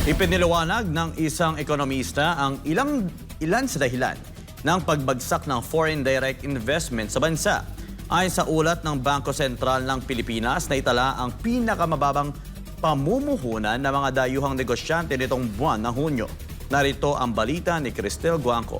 Ipiniliwanag ng isang ekonomista ang ilan sa dahilan ng pagbagsak ng foreign direct investment sa bansa. Ayon sa ulat ng Bangko Sentral ng Pilipinas na itala ang pinakamababang pamumuhunan ng mga dayuhang negosyante nitong buwan ng Hunyo. Narito ang balita ni Cristel Guanco.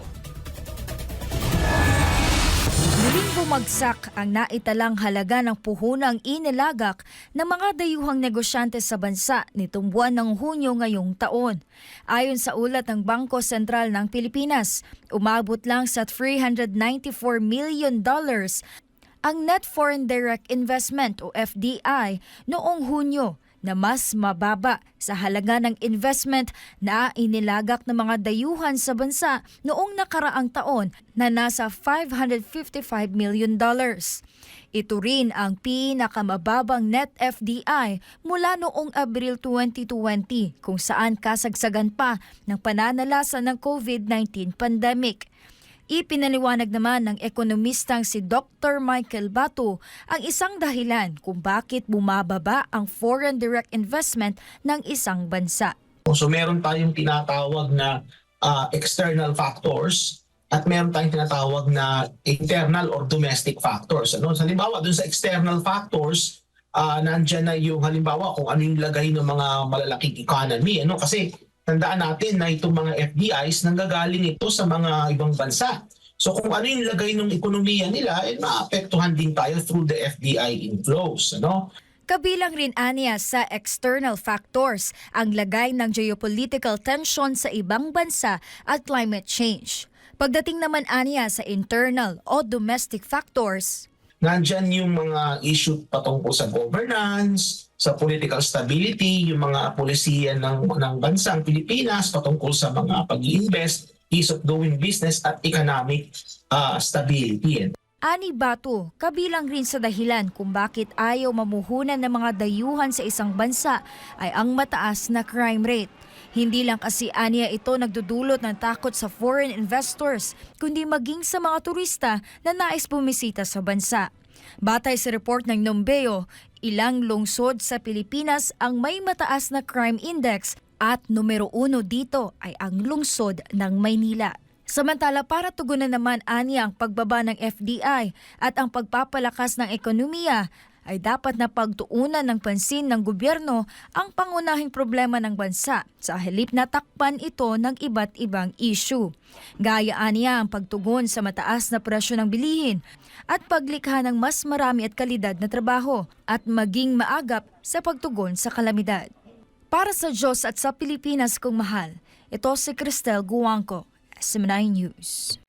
Muling bumagsak ang naitalang halaga ng puhunang inilagak ng mga dayuhang negosyante sa bansa nitong buwan ng Hunyo ngayong taon. Ayon sa ulat ng Bangko Sentral ng Pilipinas, umabot lang sa $394 million ang net foreign direct investment o FDI noong Hunyo, na mas mababa sa halaga ng investment na inilagak ng mga dayuhan sa bansa noong nakaraang taon na nasa $555 million. Ito rin ang pinakamababang net FDI mula noong Abril 2020 kung saan kasagsagan pa ng pananalasa ng COVID-19 pandemic. Ipinaliwanag naman ng ekonomistang si Dr. Michael Bato ang isang dahilan kung bakit bumababa ang foreign direct investment ng isang bansa. So meron tayong tinatawag na external factors at meron tayong tinatawag na internal or domestic factors. Ano? So, halimbawa, dun sa external factors, nandyan na yung halimbawa kung ano yung lagay ng mga malalaking economy. Ano? Kasi tandaan natin na itong mga FDIs nanggagaling ito sa mga ibang bansa. So kung ano yung lagay ng ekonomiya nila, maapektuhan din tayo through the FDI inflows. Ano? Kabilang rin aniya sa external factors ang lagay ng geopolitical tension sa ibang bansa at climate change. Pagdating naman aniya sa internal o domestic factors, nandyan yung mga issue patungkol sa governance, sa political stability, yung mga polisiya ng bansang Pilipinas patungkol sa mga pag-i-invest, ease of doing business at economic stability. Ani Bato, kabilang rin sa dahilan kung bakit ayaw mamuhunan ng mga dayuhan sa isang bansa ay ang mataas na crime rate. Hindi lang kasi aniya ito nagdudulot ng takot sa foreign investors, kundi maging sa mga turista na nais bumisita sa bansa. Batay sa report ng Numbeo, ilang lungsod sa Pilipinas ang may mataas na crime index at numero 1 dito ay ang lungsod ng Maynila. Samantala para tugunan naman aniya ang pagbaba ng FDI at ang pagpapalakas ng ekonomiya, ay dapat na pagtuunan ng pansin ng gobyerno ang pangunahing problema ng bansa sa halip na takpan ito ng iba't ibang issue. Gayaan niya ang pagtugon sa mataas na presyo ng bilihin at paglikha ng mas marami at kalidad na trabaho at maging maagap sa pagtugon sa kalamidad. Para sa Diyos at sa Pilipinas kong mahal, ito si Cristel Guanco, SM9 News.